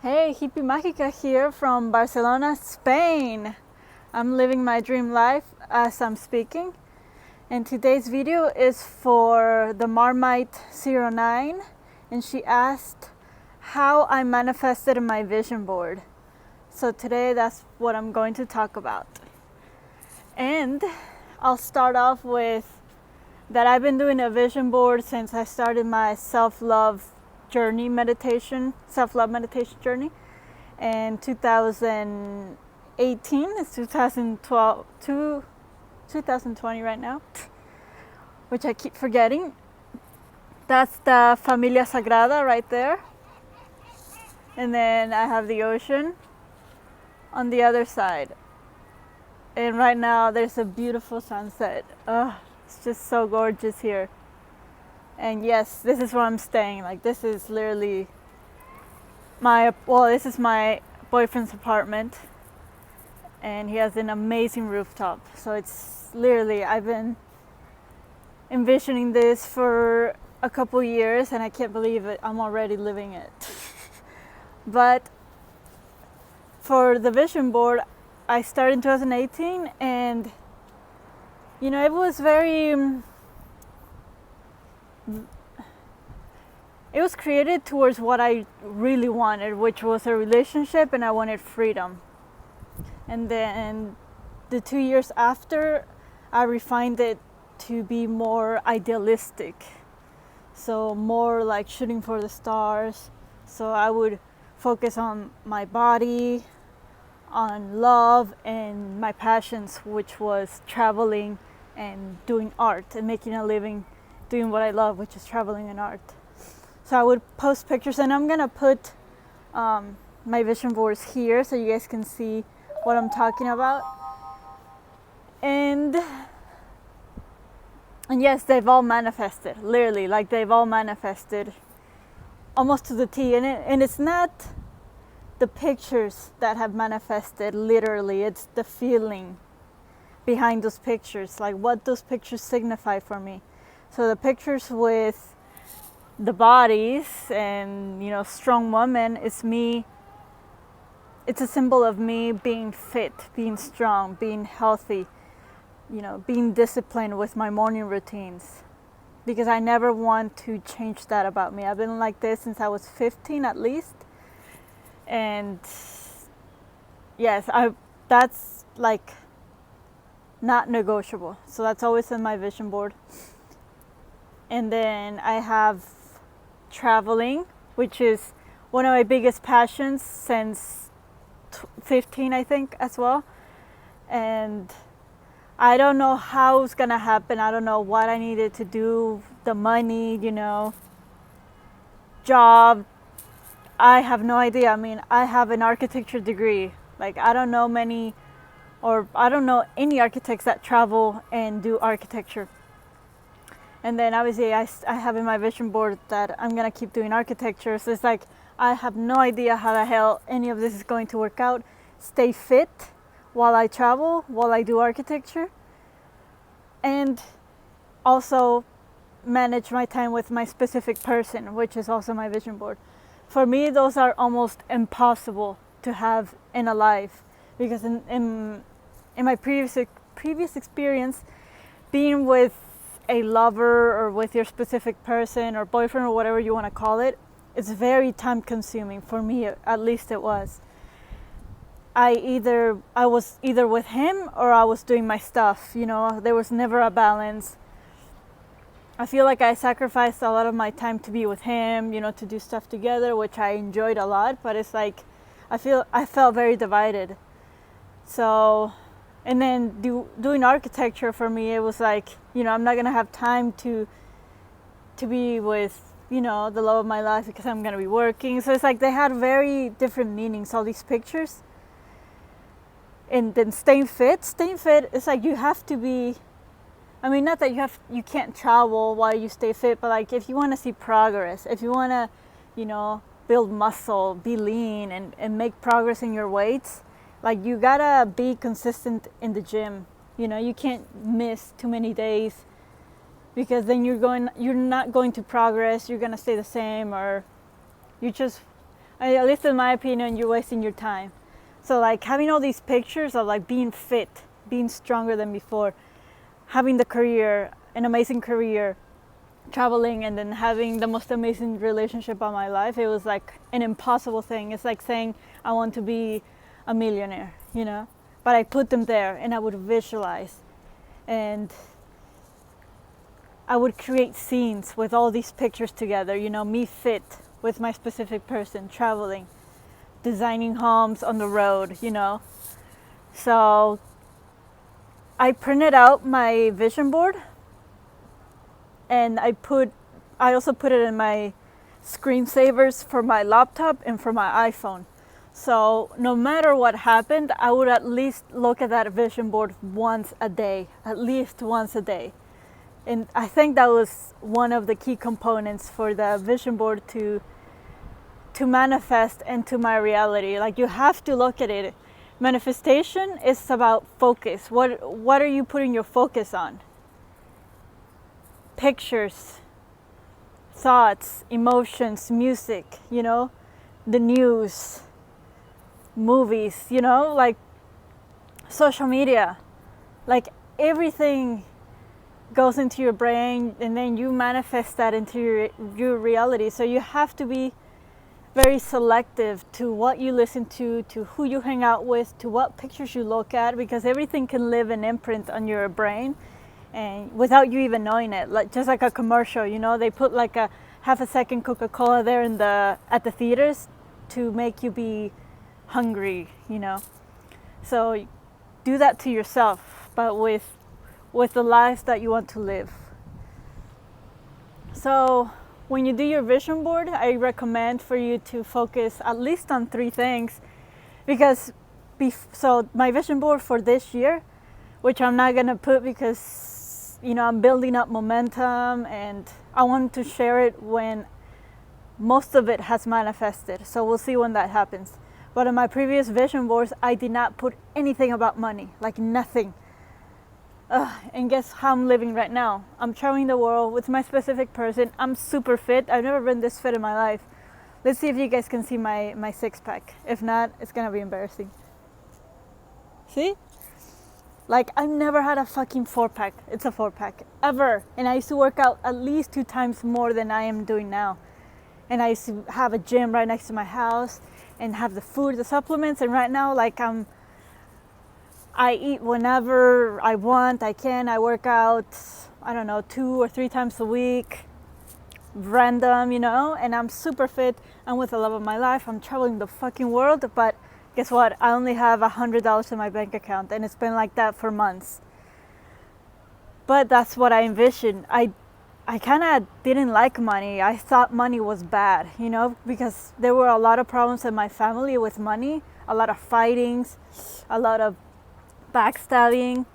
Hey, Hippie Mágica here from Barcelona, Spain. I'm living my dream life as I'm speaking. And today's video is for the Marmite09. And she asked how I manifested my vision board. So today that's what I'm going to talk about. And I'll start off with that I've been doing a vision board since I started my self-love meditation journey in 2018. It's 2020 right now, which I keep forgetting. That's the Familia Sagrada right there, and then I have the ocean on the other side, and right now there's a beautiful sunset. It's just so gorgeous here. And yes, this is where I'm staying. Like, this is literally this is my boyfriend's apartment, and he has an amazing rooftop. So it's literally, I've been envisioning this for a couple years, and I can't believe it. I'm already living it. But for the vision board, I started in 2018, and it was it was created towards what I really wanted, which was a relationship, and I wanted freedom. And then the 2 years after, I refined it to be more idealistic. So more like shooting for the stars. So I would focus on my body, on love, and my passions, which was traveling and doing art and making a living doing what I love, which is traveling and art. So I would post pictures, and I'm gonna put my vision boards here so you guys can see what I'm talking about. And yes, they've all manifested, literally, like they've all manifested almost to the T. And it's not the pictures that have manifested literally, it's the feeling behind those pictures, like what those pictures signify for me. So the pictures with the bodies and strong women is me. It's a symbol of me being fit, being strong, being healthy, being disciplined with my morning routines, because I never want to change that about me. I've been like this since I was 15 at least. And yes, that's like not negotiable. So that's always in my vision board. And then I have traveling, which is one of my biggest passions since 15, I think, as well. And I don't know how it's gonna happen. I don't know what I needed to do, the money, job. I have no idea. I mean, I have an architecture degree. Like, I don't know any architects that travel and do architecture. And then obviously I have in my vision board that I'm gonna keep doing architecture. So it's like, I have no idea how the hell any of this is going to work out. Stay fit while I travel, while I do architecture. And also manage my time with my specific person, which is also my vision board. For me, those are almost impossible to have in a life, because in my previous experience, being with a lover or with your specific person or boyfriend or whatever you want to call it, it's very time consuming. For me, at least it was. I was either with him or I was doing my stuff. There was never a balance. I feel like I sacrificed a lot of my time to be with him, to do stuff together, which I enjoyed a lot, but it's like I felt very divided. So, and then doing architecture for me, it was like, I'm not gonna have time to be with, the love of my life, because I'm gonna be working. So it's like they had very different meanings, all these pictures. And then staying fit, it's like you have to be, I mean, not that you can't travel while you stay fit, but like if you want to see progress, if you want to, build muscle, be lean, and make progress in your weights, like you gotta be consistent in the gym. You can't miss too many days, because then you're not going to progress. You're gonna stay the same, or you just At least in my opinion, you're wasting your time. So like having all these pictures of like being fit, being stronger than before, having the career, an amazing career, traveling, and then having the most amazing relationship of my life, it was like an impossible thing. It's like saying I want to be a millionaire, you know? But I put them there and I would visualize, and I would create scenes with all these pictures together, you know, me fit with my specific person, traveling, designing homes on the road, you know. So I printed out my vision board, and I also put it in my screensavers for my laptop and for my iPhone. So no matter what happened, I would at least look at that vision board once a day, at least once a day. And I think that was one of the key components for the vision board to manifest into my reality. Like, you have to look at it. Manifestation is about focus. What are you putting your focus on? Pictures, thoughts, emotions, music, you know, the news, movies, you know, like social media, like everything goes into your brain, and then you manifest that into your reality. So you have to be very selective to what you listen to who you hang out with, to what pictures you look at, because everything can leave an imprint on your brain, and without you even knowing it. Like, just like a commercial, you know, they put like a half a second Coca-Cola there at the theaters to make you be hungry, you know. So do that to yourself, but with the life that you want to live. So when you do your vision board, I recommend for you to focus at least on 3 things, because so my vision board for this year, which I'm not gonna put because, you know, I'm building up momentum and I want to share it when most of it has manifested. So we'll see when that happens. But on my previous vision boards, I did not put anything about money, like nothing. And guess how I'm living right now? I'm traveling the world with my specific person. I'm super fit. I've never been this fit in my life. Let's see if you guys can see my 6-pack. If not, it's gonna be embarrassing. See? Like, I've never had a fucking 4-pack. It's a 4-pack ever. And I used to work out at least 2 times more than I am doing now. And I used to have a gym right next to my house and have the food, the supplements. And right now, like, I eat whenever I want, I can. I work out, I don't know, 2 or 3 times a week, random, you know, and I'm super fit. I'm with the love of my life. I'm traveling the fucking world, but guess what? I only have $100 in my bank account, and it's been like that for months. But that's what I envisioned. I kind of didn't like money. I thought money was bad, you know, because there were a lot of problems in my family with money, a lot of fightings, a lot of backstabbing,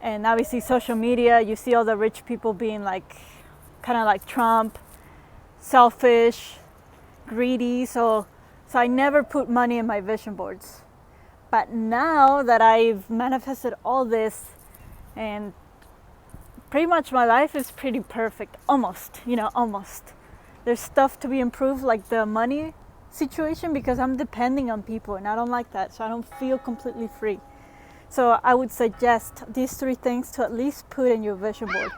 and obviously social media. You see all the rich people being like, kind of like Trump, selfish, greedy. So I never put money in my vision boards. But now that I've manifested all this, and pretty much my life is pretty perfect, almost, you know, almost. There's stuff to be improved, like the money situation, because I'm depending on people, and I don't like that. So I don't feel completely free. So I would suggest these 3 things to at least put in your vision board.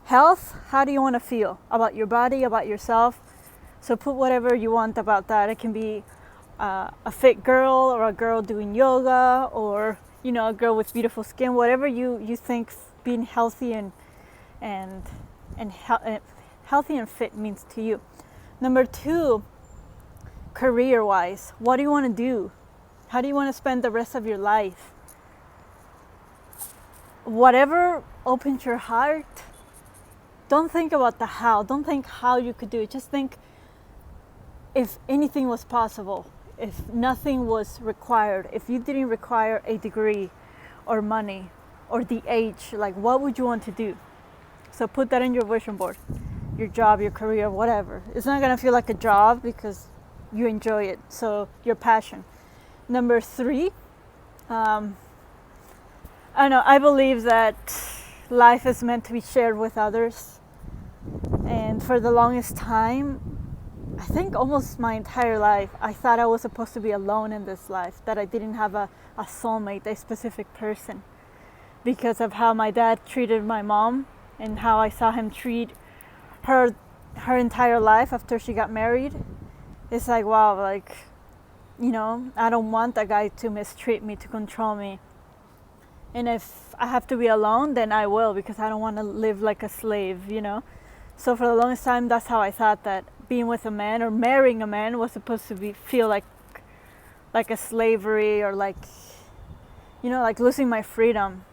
Health, how do you want to feel about your body, about yourself? So put whatever you want about that. It can be a fit girl, or a girl doing yoga, or, you know, a girl with beautiful skin, whatever you think being healthy and healthy and fit means to you. Number 2, career-wise, what do you want to do? How do you want to spend the rest of your life? Whatever opens your heart. Don't think about the how. Don't think how you could do it. Just think if anything was possible, if nothing was required, if you didn't require a degree or money or the age, like, what would you want to do? So put that in your vision board. Your job, your career, whatever. It's not going to feel like a job because you enjoy it. So your passion. Number 3, I know, I believe that life is meant to be shared with others. And for the longest time, I think almost my entire life, I thought I was supposed to be alone in this life, that I didn't have a soulmate, a specific person, because of how my dad treated my mom and how I saw him treat her entire life after she got married. It's like, wow, like, I don't want a guy to mistreat me, to control me. And if I have to be alone, then I will, because I don't want to live like a slave, So for the longest time, that's how I thought that being with a man or marrying a man was supposed to feel like a slavery, or like, like losing my freedom.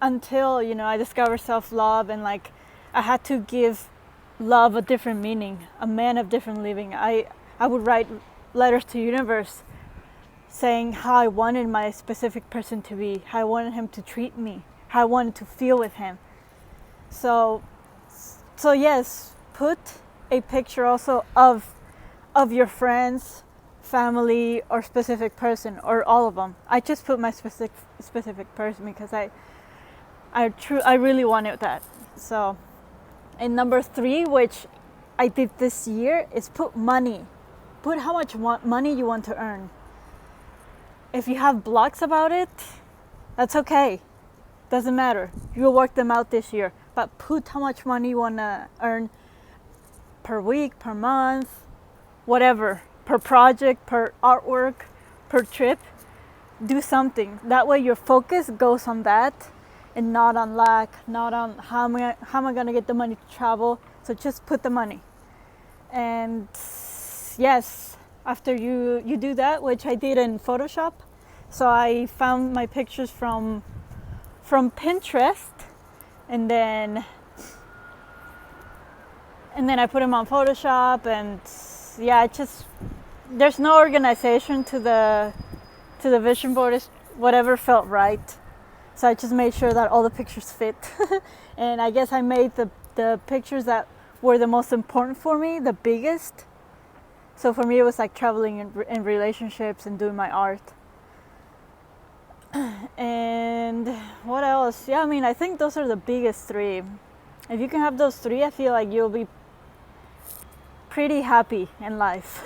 Until, I discovered self-love, and like I had to give love a different meaning, a man of different living. I would write letters to the universe saying how I wanted my specific person to be, how I wanted him to treat me, how I wanted to feel with him. So yes, put a picture also of your friends, family, or specific person, or all of them. I just put my specific person because I really wanted that. So, and number 3, which I did this year, is put money. Put how much money you want to earn. If you have blocks about it, that's okay. Doesn't matter. You'll work them out this year. But put how much money you want to earn per week, per month, whatever, per project, per artwork, per trip. Do something. That way your focus goes on that and not on lack, not on how am I going to get the money to travel. So just put the money. And yes, after you do that, which I did in Photoshop. So I found my pictures from Pinterest, and then I put them on Photoshop, and yeah, there's no organization to the vision board. It's whatever felt right. So I just made sure that all the pictures fit. And I guess I made the pictures that were the most important for me, the biggest. So for me, it was like traveling in relationships and doing my art. And what else? Yeah, I think those are the biggest 3. If you can have those 3, I feel like you'll be pretty happy in life.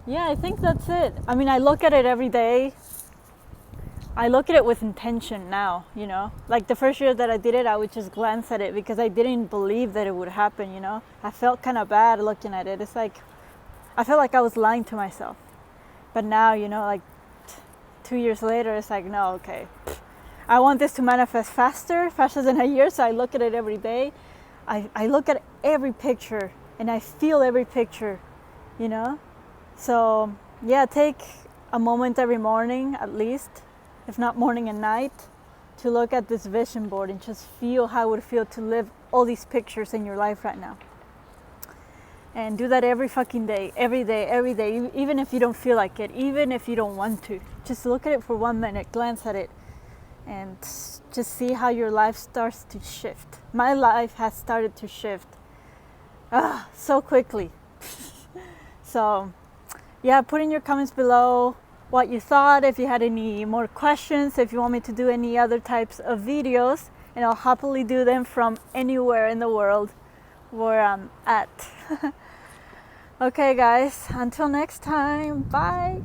Yeah, I think that's it. I look at it every day. I look at it with intention now, Like the first year that I did it, I would just glance at it because I didn't believe that it would happen, I felt kind of bad looking at it. It's like, I felt like I was lying to myself. But now, like 2 years later, it's like, no, okay. I want this to manifest faster than a year, so I look at it every day. I look at every picture, and I feel every picture, So, yeah, take a moment every morning, at least, if not morning and night, to look at this vision board and just feel how it would feel to live all these pictures in your life right now. And do that every fucking day, every day, even if you don't feel like it, even if you don't want to. Just look at it for 1 minute, glance at it, and just see how your life starts to shift. My life has started to shift so quickly. So, yeah, put in your comments below what you thought, if you had any more questions, if you want me to do any other types of videos, and I'll happily do them from anywhere in the world where I'm at. Okay, guys, until next time, bye.